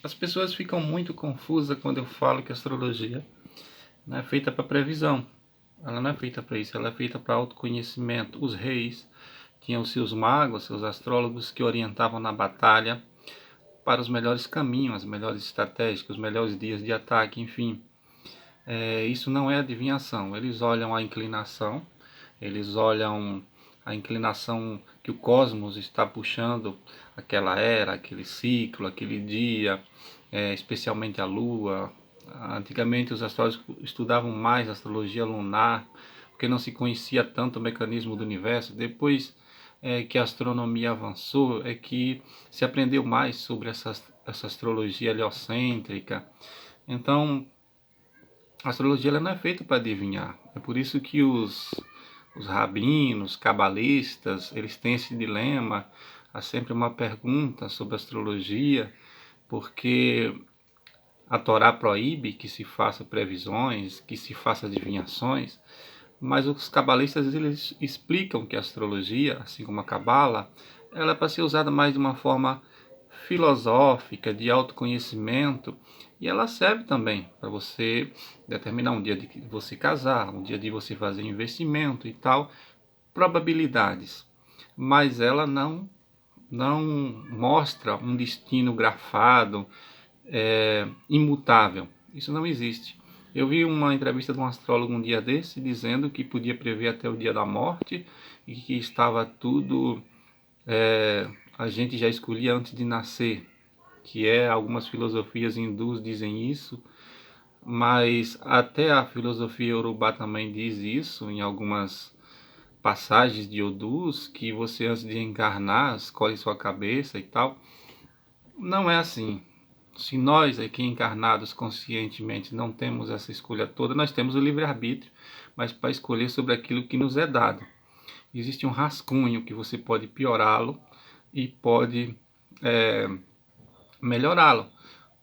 As pessoas ficam muito confusas quando eu falo que a astrologia não é feita para previsão. Ela não é feita para isso, ela é feita para autoconhecimento. Os reis tinham os seus magos, seus astrólogos que orientavam na batalha para os melhores caminhos, as melhores estratégias, os melhores dias de ataque, enfim. Isso não é adivinhação. Eles olham a inclinação, eles olham a inclinação que o cosmos está puxando aquela era, aquele ciclo, aquele dia, especialmente a Lua. Antigamente os astrólogos estudavam mais a astrologia lunar, porque não se conhecia tanto o mecanismo do universo. Depois que a astronomia avançou, é que se aprendeu mais sobre essa astrologia heliocêntrica. Então, a astrologia ela não é feita para adivinhar. É por isso que os rabinos, cabalistas, eles têm esse dilema. Há sempre uma pergunta sobre astrologia, porque a Torá proíbe que se faça previsões, que se faça adivinhações, mas os cabalistas eles explicam que a astrologia, assim como a cabala, ela é para ser usada mais de uma forma filosófica, de autoconhecimento, e ela serve também para você determinar um dia de você casar, um dia de você fazer investimento e tal, probabilidades. Mas ela não mostra um destino grafado, imutável. Isso não existe. Eu vi uma entrevista de um astrólogo um dia desse dizendo que podia prever até o dia da morte e que estava tudo, a gente já escolhia antes de nascer, que algumas filosofias hindus dizem isso, mas até a filosofia Yorubá também diz isso em algumas passagens de Odus, que você antes de encarnar escolhe sua cabeça e tal. Não é assim. Se nós aqui encarnados conscientemente não temos essa escolha toda, nós temos o livre-arbítrio, mas para escolher sobre aquilo que nos é dado. Existe um rascunho que você pode piorá-lo e pode melhorá-lo.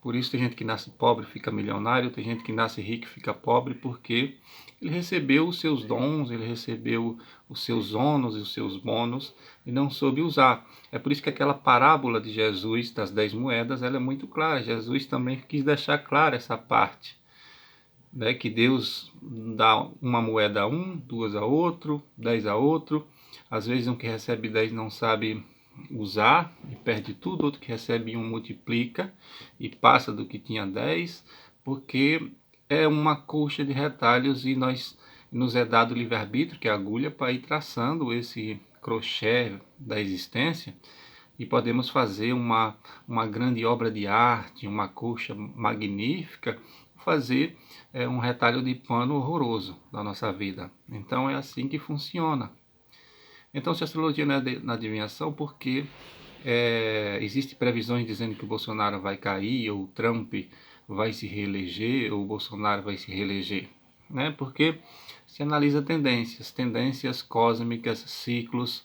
Por isso tem gente que nasce pobre e fica milionário, tem gente que nasce rico e fica pobre, porque ele recebeu os seus dons, ele recebeu os seus ônus e os seus bônus e não soube usar. É por isso que aquela parábola de Jesus das 10 moedas, ela é muito clara. Jesus também quis deixar clara essa parte, né, que Deus dá uma moeda a um, duas a outro, 10 a outro. Às vezes um que recebe 10 não sabe usar e perde tudo, outro que recebe um multiplica e passa do que tinha 10, porque é uma coxa de retalhos e nos é dado o livre-arbítrio, que é a agulha, para ir traçando esse crochê da existência e podemos fazer uma grande obra de arte, uma coxa magnífica, fazer um retalho de pano horroroso da nossa vida. Então é assim que funciona. Então, se a astrologia não é na adivinhação, porque existem previsões dizendo que o Bolsonaro vai cair, ou o Trump vai se reeleger, ou o Bolsonaro vai se reeleger, né? Porque se analisa tendências cósmicas, ciclos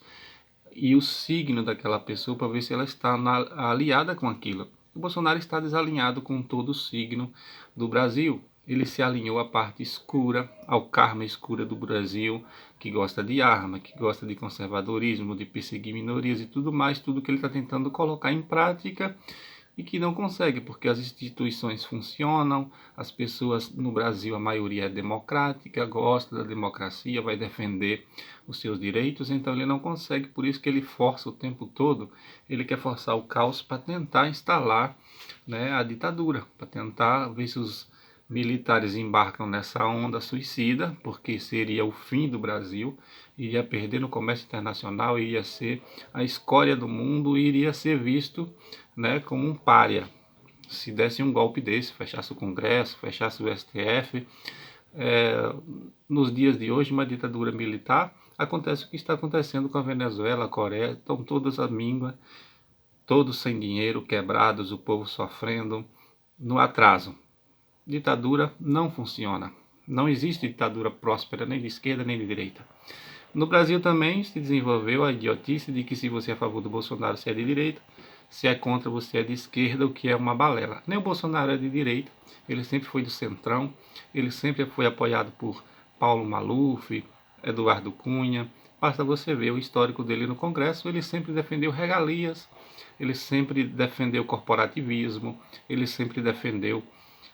e o signo daquela pessoa para ver se ela está aliada com aquilo. O Bolsonaro está desalinhado com todo o signo do Brasil. Ele se alinhou à parte escura, ao karma escura do Brasil, que gosta de arma, que gosta de conservadorismo, de perseguir minorias e tudo mais, tudo que ele está tentando colocar em prática e que não consegue, porque as instituições funcionam, as pessoas no Brasil, a maioria é democrática, gosta da democracia, vai defender os seus direitos, então ele não consegue, por isso que ele força o tempo todo, ele quer forçar o caos para tentar instalar, né, a ditadura, para tentar ver se os militares embarcam nessa onda suicida, porque seria o fim do Brasil, iria perder no comércio internacional, iria ser a escória do mundo, iria ser visto, né, como um pária. Se desse um golpe desse, fechasse o Congresso, fechasse o STF, nos dias de hoje, uma ditadura militar, acontece o que está acontecendo com a Venezuela, a Coreia, estão todas à míngua, todos sem dinheiro, quebrados, o povo sofrendo, no atraso. Ditadura não funciona. Não existe ditadura próspera, nem de esquerda nem de direita. No Brasil também se desenvolveu a idiotice de que se você é a favor do Bolsonaro, você é de direita, se é contra, você é de esquerda, o que é uma balela. Nem o Bolsonaro é de direita, ele sempre foi do centrão, ele sempre foi apoiado por Paulo Maluf, Eduardo Cunha. Basta você ver o histórico dele no Congresso, ele sempre defendeu regalias, ele sempre defendeu o corporativismo, ele sempre defendeu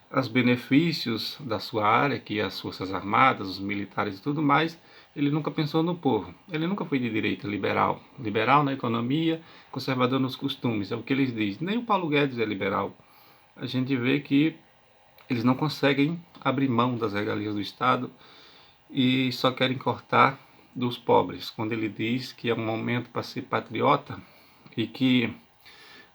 os benefícios da sua área, que é as Forças Armadas, os militares e tudo mais. Ele nunca pensou no povo. Ele nunca foi de direita, liberal. Liberal na economia, conservador nos costumes, é o que eles dizem. Nem o Paulo Guedes é liberal. A gente vê que eles não conseguem abrir mão das regalias do Estado e só querem cortar dos pobres. Quando ele diz que é um momento para ser patriota e que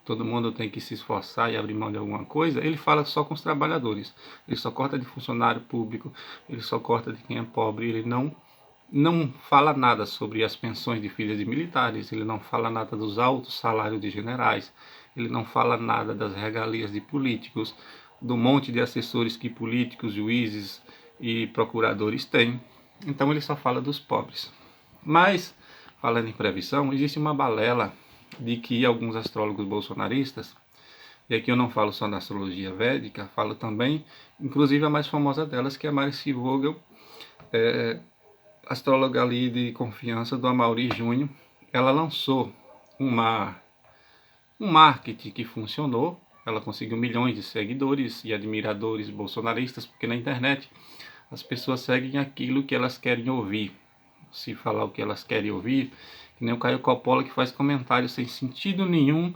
todo mundo tem que se esforçar e abrir mão de alguma coisa, ele fala só com os trabalhadores. Ele só corta de funcionário público, ele só corta de quem é pobre, ele não fala nada sobre as pensões de filhos de militares, ele não fala nada dos altos salários de generais, ele não fala nada das regalias de políticos, do monte de assessores que políticos, juízes e procuradores têm. Então ele só fala dos pobres. Mas, falando em previsão, existe uma balela de que alguns astrólogos bolsonaristas, e aqui eu não falo só da astrologia védica, falo também, inclusive a mais famosa delas, que é a Marici Vogel, astróloga ali de confiança do Amaury Júnior. Ela lançou um marketing que funcionou, ela conseguiu milhões de seguidores e admiradores bolsonaristas, porque na internet as pessoas seguem aquilo que elas querem ouvir. Se falar o que elas querem ouvir, que nem o Caio Coppola, que faz comentários sem sentido nenhum,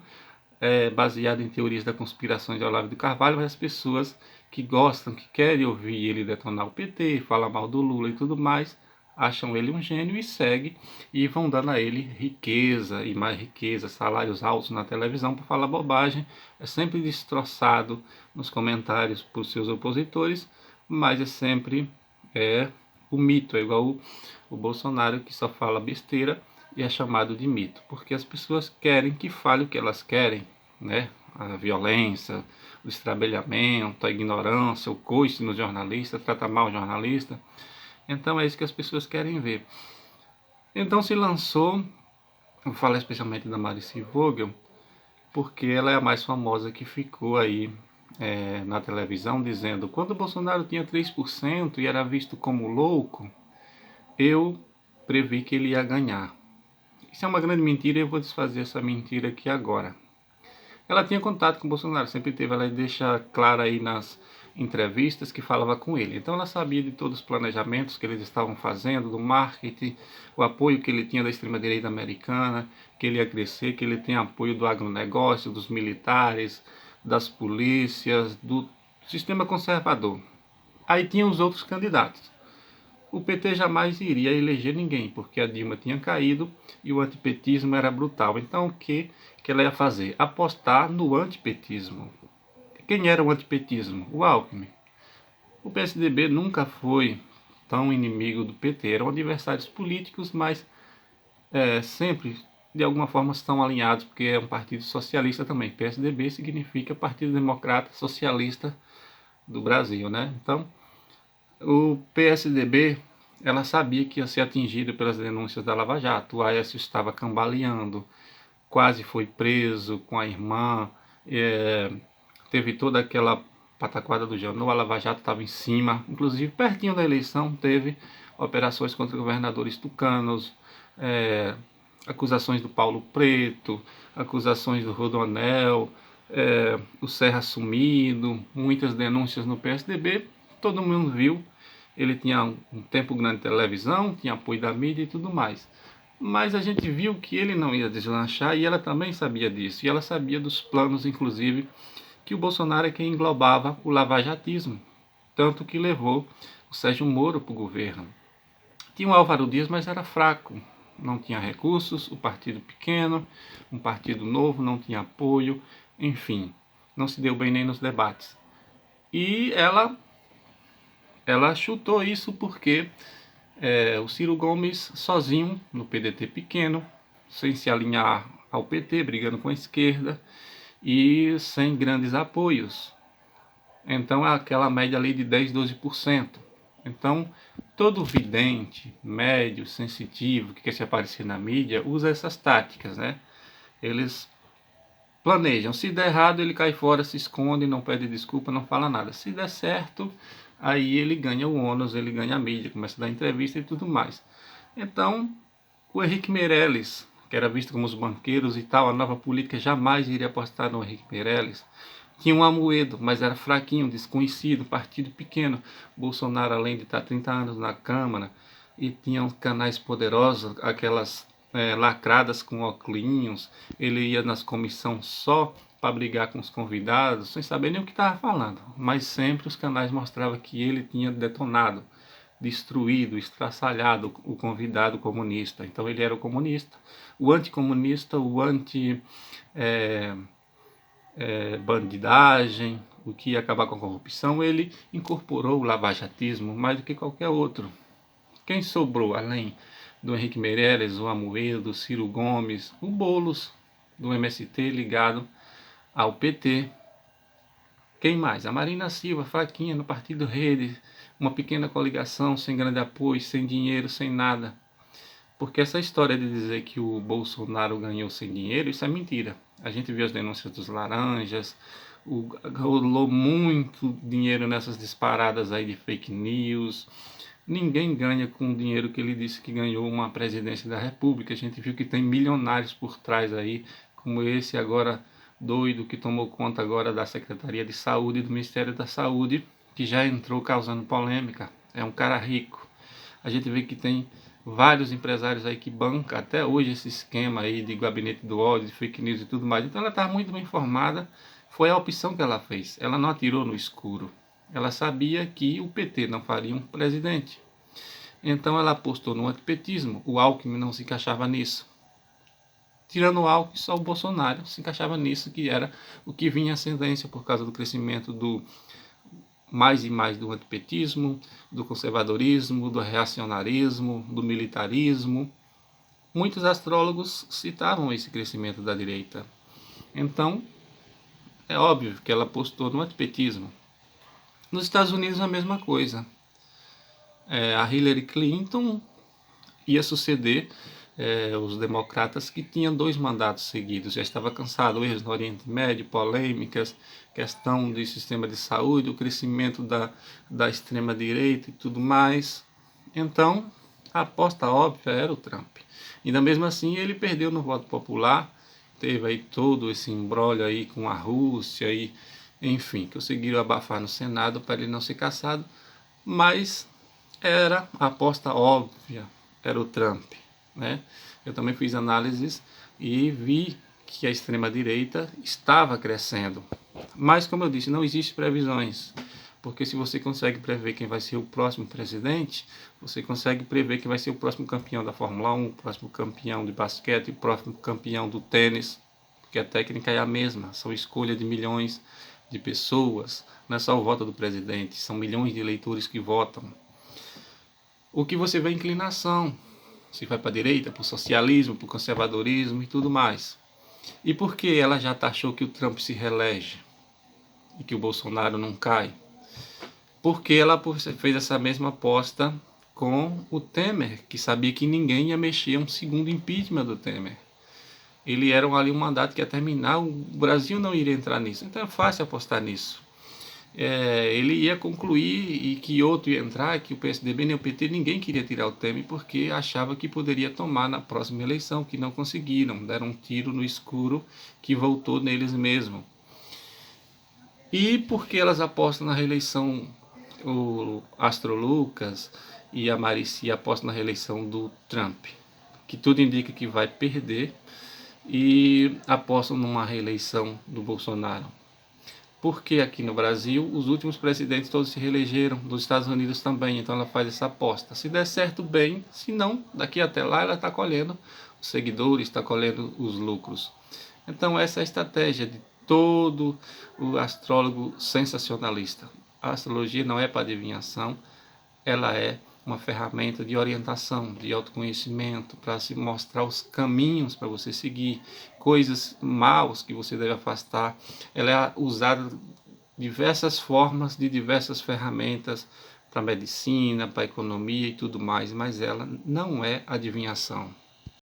baseado em teorias da conspiração de Olavo de Carvalho, mas as pessoas que gostam, que querem ouvir ele detonar o PT, falar mal do Lula e tudo mais, acham ele um gênio e seguem e vão dando a ele riqueza e mais riqueza, salários altos na televisão para falar bobagem. É sempre destroçado nos comentários por seus opositores, mas é sempre o mito, é igual o Bolsonaro, que só fala besteira e é chamado de mito, porque as pessoas querem que fale o que elas querem, né? A violência, o estrabelhamento, a ignorância, o coice no jornalista, trata mal o jornalista. Então é isso que as pessoas querem ver. Então se lançou, vou falar especialmente da Marici Vogel, porque ela é a mais famosa que ficou aí na televisão dizendo: quando o Bolsonaro tinha 3% e era visto como louco, eu previ que ele ia ganhar. Isso é uma grande mentira e eu vou desfazer essa mentira aqui agora. Ela tinha contato com o Bolsonaro, sempre teve, ela deixa claro aí nas entrevistas que falava com ele. Então ela sabia de todos os planejamentos que eles estavam fazendo, do marketing, o apoio que ele tinha da extrema-direita americana, que ele ia crescer, que ele tem apoio do agronegócio, dos militares, das polícias, do sistema conservador. Aí tinha os outros candidatos. O PT jamais iria eleger ninguém, porque a Dilma tinha caído e o antipetismo era brutal. Então o que ela ia fazer? Apostar no antipetismo. Quem era o antipetismo? O Alckmin. O PSDB nunca foi tão inimigo do PT, eram adversários políticos, mas sempre de alguma forma estão alinhados, porque é um partido socialista também. PSDB significa Partido Democrata Socialista do Brasil, né? Então, o PSDB, ela sabia que ia ser atingida pelas denúncias da Lava Jato. O Aécio estava cambaleando, quase foi preso com a irmã, teve toda aquela pataquada do Janot, a Lava Jato estava em cima, inclusive pertinho da eleição teve operações contra governadores tucanos, acusações do Paulo Preto, acusações do Rodonel, o Serra sumido, muitas denúncias no PSDB, todo mundo viu, ele tinha um tempo grande de televisão, tinha apoio da mídia e tudo mais. Mas a gente viu que ele não ia deslanchar e ela também sabia disso. E ela sabia dos planos, inclusive, que o Bolsonaro é quem englobava o lavajatismo. Tanto que levou o Sérgio Moro para o governo. Tinha o Álvaro Dias, mas era fraco. Não tinha recursos, o partido pequeno, um partido novo, não tinha apoio, enfim, não se deu bem nem nos debates. E ela chutou isso porque o Ciro Gomes sozinho, no PDT pequeno, sem se alinhar ao PT, brigando com a esquerda e sem grandes apoios. Então é aquela média ali de 10, 12%. Então, todo vidente, médio, sensitivo, que quer se aparecer na mídia, usa essas táticas, né? Eles planejam. Se der errado, ele cai fora, se esconde, não pede desculpa, não fala nada. Se der certo, aí ele ganha o ônus, ele ganha a mídia, começa a dar entrevista e tudo mais. Então, o Henrique Meirelles que era visto como os banqueiros e tal, a nova política jamais iria apostar no Henrique Meirelles. Tinha um Amoedo, mas era fraquinho, desconhecido, partido pequeno. Bolsonaro, além de estar 30 anos na Câmara, e tinha canais poderosos, aquelas lacradas com óculos, ele ia nas comissões só para brigar com os convidados, sem saber nem o que estava falando. Mas sempre os canais mostravam que ele tinha detonado, destruído, estraçalhado o convidado comunista. Então ele era o comunista, o anticomunista, o anti... bandidagem, o que ia acabar com a corrupção, ele incorporou o lavajatismo mais do que qualquer outro. Quem sobrou além do Henrique Meirelles, o Amoedo, Ciro Gomes, o Boulos do MST ligado ao PT? Quem mais? A Marina Silva, fraquinha no Partido Rede, uma pequena coligação sem grande apoio, sem dinheiro, sem nada. Porque essa história de dizer que o Bolsonaro ganhou sem dinheiro, isso é mentira. A gente viu as denúncias dos laranjas, rolou muito dinheiro nessas disparadas aí de fake news. Ninguém ganha com o dinheiro que ele disse que ganhou uma presidência da República. A gente viu que tem milionários por trás aí, como esse agora doido que tomou conta agora da Secretaria de Saúde e do Ministério da Saúde, que já entrou causando polêmica. É um cara rico. A gente vê que tem vários empresários aí que bancam até hoje esse esquema aí de gabinete do ódio, de fake news e tudo mais. Então ela está muito bem informada, foi a opção que ela fez. Ela não atirou no escuro. Ela sabia que o PT não faria um presidente. Então ela apostou no antipetismo. O Alckmin não se encaixava nisso. Tirando o Alckmin, só o Bolsonaro se encaixava nisso, que era o que vinha em ascendência por causa do crescimento do mais e mais do antipetismo, do conservadorismo, do reacionarismo, do militarismo. Muitos astrólogos citavam esse crescimento da direita. Então, é óbvio que ela apostou no antipetismo. Nos Estados Unidos, a mesma coisa. A Hillary Clinton ia suceder os democratas que tinham 2 mandatos seguidos. Já estava cansado, erros no Oriente Médio, polêmicas, questão do sistema de saúde, o crescimento da extrema-direita e tudo mais. Então, a aposta óbvia era o Trump. Ainda mesmo assim, ele perdeu no voto popular, teve aí todo esse imbróglio aí com a Rússia, e, enfim, conseguiram abafar no Senado para ele não ser cassado, mas era a aposta óbvia, era o Trump. Né? Eu também fiz análises e vi que a extrema-direita estava crescendo. Mas, como eu disse, não existem previsões. Porque se você consegue prever quem vai ser o próximo presidente, você consegue prever quem vai ser o próximo campeão da Fórmula 1, o próximo campeão de basquete, o próximo campeão do tênis, porque a técnica é a mesma, são escolha de milhões de pessoas, não é só o voto do presidente, são milhões de eleitores que votam. O que você vê é inclinação, se vai para a direita, para o socialismo, para o conservadorismo e tudo mais. E por que ela já taxou que o Trump se reelege e que o Bolsonaro não cai? Porque ela fez essa mesma aposta com o Temer, que sabia que ninguém ia mexer um segundo impeachment do Temer. Ele era ali um mandato que ia terminar, o Brasil não iria entrar nisso. Então é fácil apostar nisso. Ele ia concluir e que outro ia entrar, que o PSDB nem o PT, ninguém queria tirar o Temer porque achava que poderia tomar na próxima eleição, que não conseguiram, deram um tiro no escuro que voltou neles mesmos. E porque elas apostam na reeleição, o Astro Lucas e a Marici apostam na reeleição do Trump, que tudo indica que vai perder, e apostam numa reeleição do Bolsonaro. Porque aqui no Brasil, os últimos presidentes todos se reelegeram, dos Estados Unidos também, então ela faz essa aposta. Se der certo, bem, se não, daqui até lá ela está colhendo os seguidores, está colhendo os lucros. Então essa é a estratégia de todo o astrólogo sensacionalista. A astrologia não é para adivinhação, ela é uma ferramenta de orientação, de autoconhecimento, para se mostrar os caminhos para você seguir, coisas maus que você deve afastar. Ela é usada de diversas formas, de diversas ferramentas, para medicina, para economia e tudo mais, mas ela não é adivinhação.